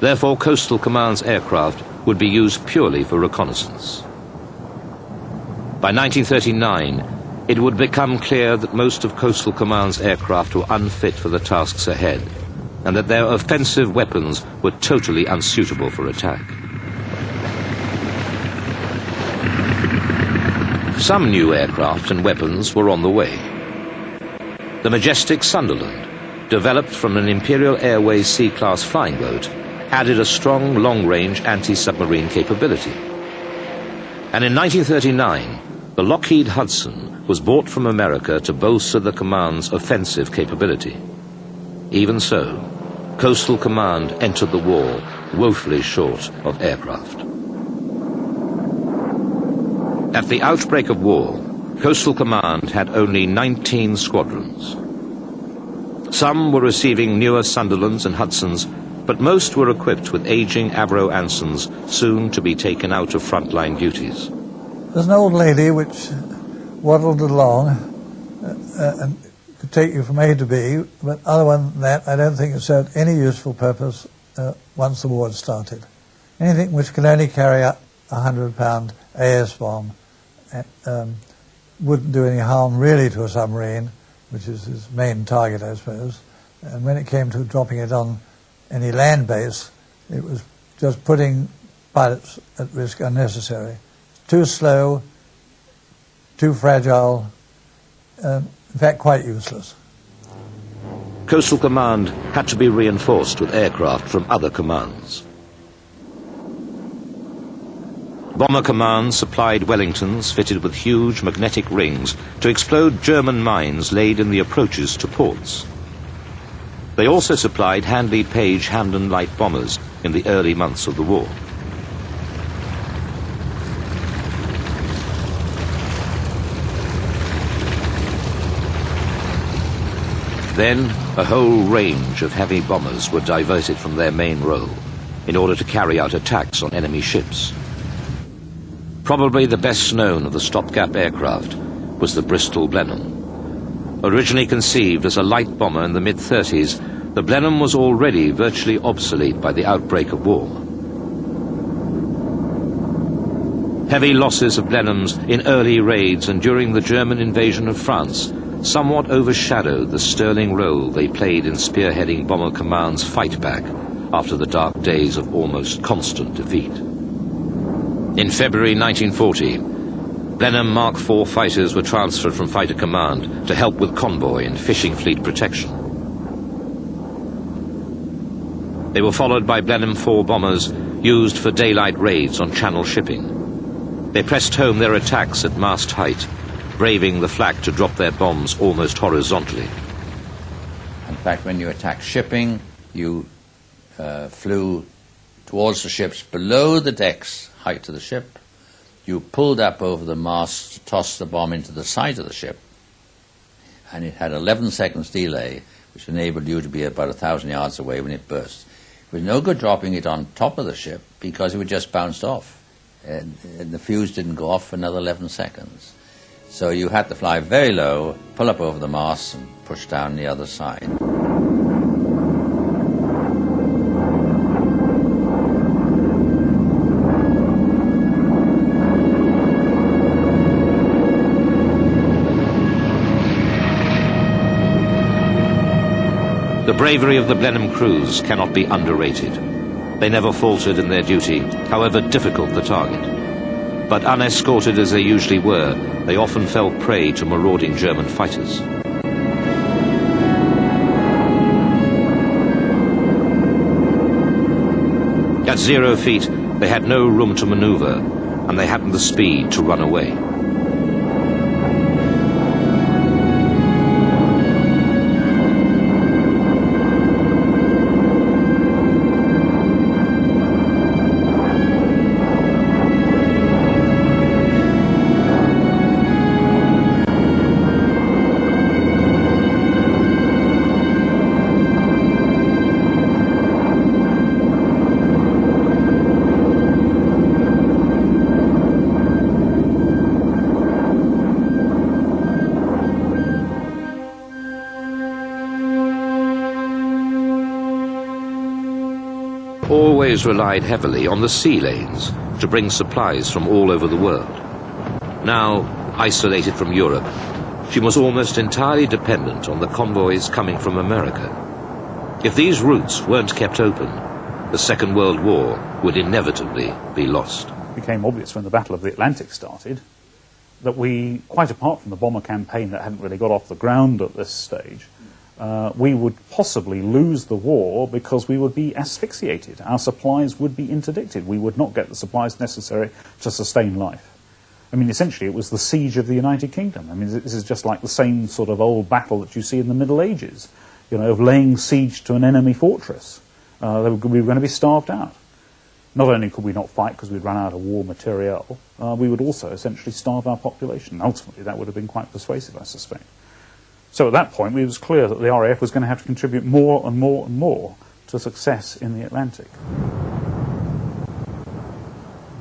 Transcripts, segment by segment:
Therefore, Coastal Command's aircraft would be used purely for reconnaissance. By 1939, it would become clear that most of Coastal Command's aircraft were unfit for the tasks ahead, and that their offensive weapons were totally unsuitable for attack. Some new aircraft and weapons were on the way. The majestic Sunderland, developed from an Imperial Airways C-class flying boat, added a strong long-range anti-submarine capability. And in 1939, the Lockheed Hudson was bought from America to bolster the command's offensive capability. Even so, Coastal Command entered the war woefully short of aircraft. At the outbreak of war, Coastal Command had only 19 squadrons. Some were receiving newer Sunderlands and Hudsons, but most were equipped with aging Avro Ansons, soon to be taken out of frontline duties. There's an old lady which waddled along and could take you from A to B, but other than that, I don't think it served any useful purpose once the war had started. Anything which can only carry a 100-pound AS bomb wouldn't do any harm really to a submarine, which is his main target, I suppose. And when it came to dropping it on any land base, it was just putting pilots at risk unnecessary. Too slow, too fragile, in fact quite useless. Coastal Command had to be reinforced with aircraft from other commands. Bomber Command supplied Wellingtons fitted with huge magnetic rings to explode German mines laid in the approaches to ports. They also supplied Handley Page Hamden light bombers in the early months of the war. Then, a whole range of heavy bombers were diverted from their main role in order to carry out attacks on enemy ships. Probably the best known of the stopgap aircraft was the Bristol Blenheim. Originally conceived as a light bomber in the mid-30s, the Blenheim was already virtually obsolete by the outbreak of war. Heavy losses of Blenheims in early raids and during the German invasion of France somewhat overshadowed the sterling role they played in spearheading Bomber Command's fight back after the dark days of almost constant defeat. In February 1940, Blenheim Mark IV fighters were transferred from Fighter Command to help with convoy and fishing fleet protection. They were followed by Blenheim IV bombers used for daylight raids on Channel shipping. They pressed home their attacks at mast height, braving the flak to drop their bombs almost horizontally. In fact, when you attacked shipping, you flew towards the ships below the decks height of the ship. You pulled up over the mast to toss the bomb into the side of the ship, and it had 11 seconds delay, which enabled you to be about 1,000 yards away when it burst. It was no good dropping it on top of the ship because it would just bounce off, and the fuse didn't go off for another 11 seconds. So you had to fly very low, pull up over the mast, and push down the other side. The bravery of the Blenheim crews cannot be underrated. They never faltered in their duty, however difficult the target. But unescorted as they usually were, they often fell prey to marauding German fighters. At 0 feet, they had no room to maneuver, and they hadn't the speed to run away. always relied heavily on the sea lanes to bring supplies from all over the world. Now, isolated from Europe, she was almost entirely dependent on the convoys coming from America. If these routes weren't kept open, the Second World War would inevitably be lost. It became obvious when the Battle of the Atlantic started that we, quite apart from the bomber campaign that hadn't really got off the ground at this stage, we would possibly lose the war because we would be asphyxiated. Our supplies would be interdicted. We would not get the supplies necessary to sustain life. I mean, essentially, it was the siege of the United Kingdom. I mean, this is just like the same sort of old battle that you see in the Middle Ages, you know, of laying siege to an enemy fortress. We were going to be starved out. Not only could we not fight because we'd run out of war material, we would also essentially starve our population. Ultimately, that would have been quite persuasive, I suspect. So at that point, it was clear that the RAF was going to have to contribute more and more and more to success in the Atlantic.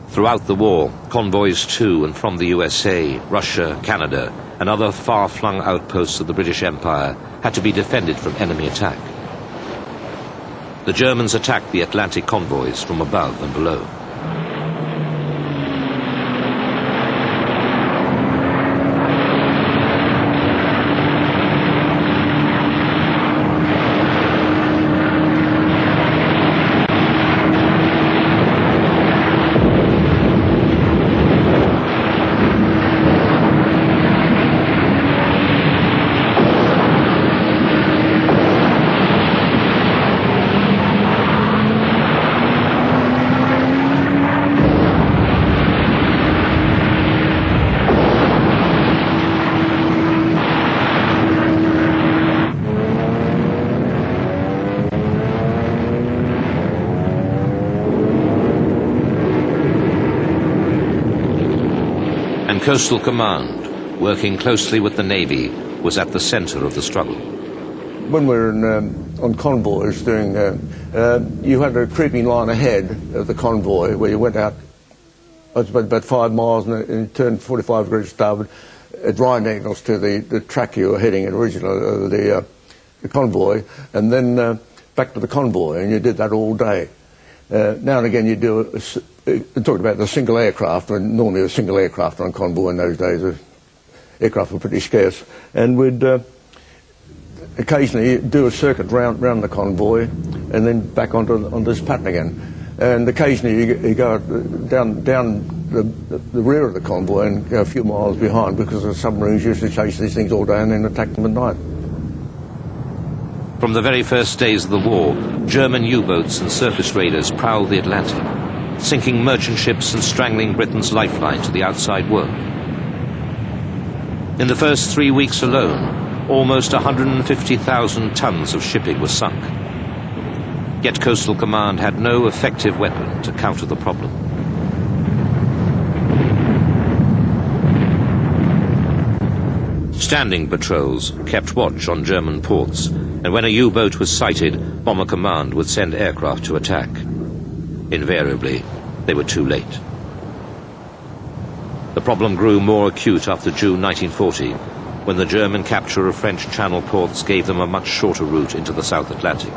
Throughout the war, convoys to and from the USA, Russia, Canada, and other far-flung outposts of the British Empire had to be defended from enemy attack. The Germans attacked the Atlantic convoys from above and below. Coastal Command, working closely with the Navy, was at the center of the struggle. When we were on convoys doing, you had a creeping line ahead of the convoy where you went out about 5 miles and turned 45 degrees starboard at right angles to the track you were heading at originally, the convoy, and then back to the convoy, and you did that all day. Now and again you do talked about the single aircraft, and normally a single aircraft on convoy in those days. Aircraft were pretty scarce, and we'd occasionally do a circuit round the convoy, and then back onto this pattern again. And occasionally you go down the rear of the convoy and go a few miles behind, because the submarines used to chase these things all day and then attack them at night. From the very first days of the war, German U-boats and surface raiders prowled the Atlantic, sinking merchant ships and strangling Britain's lifeline to the outside world. In the first 3 weeks alone, almost 150,000 tons of shipping was sunk. Yet Coastal Command had no effective weapon to counter the problem. Standing patrols kept watch on German ports, and when a U-boat was sighted, Bomber Command would send aircraft to attack. Invariably, they were too late. The problem grew more acute after June 1940, when the German capture of French Channel ports gave them a much shorter route into the South Atlantic.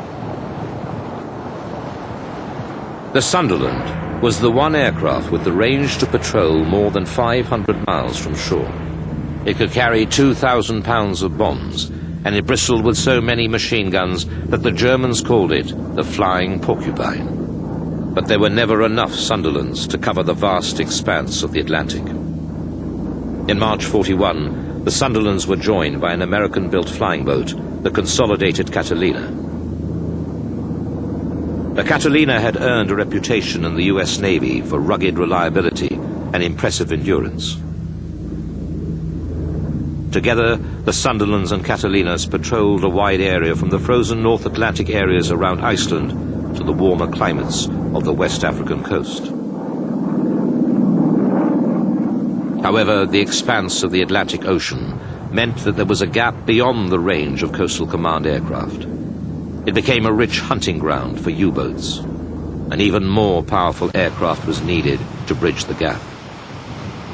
The Sunderland was the one aircraft with the range to patrol more than 500 miles from shore. It could carry 2,000 pounds of bombs, and it bristled with so many machine guns that the Germans called it the Flying Porcupine. But there were never enough Sunderlands to cover the vast expanse of the Atlantic. In March 41, the Sunderlands were joined by an American-built flying boat, the Consolidated Catalina. The Catalina had earned a reputation in the US Navy for rugged reliability and impressive endurance. Together, the Sunderlands and Catalinas patrolled a wide area from the frozen North Atlantic areas around Iceland to the warmer climates of the West African coast. However, the expanse of the Atlantic Ocean meant that there was a gap beyond the range of Coastal Command aircraft. It became a rich hunting ground for U-boats. An even more powerful aircraft was needed to bridge the gap.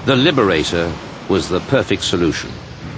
The Liberator was the perfect solution.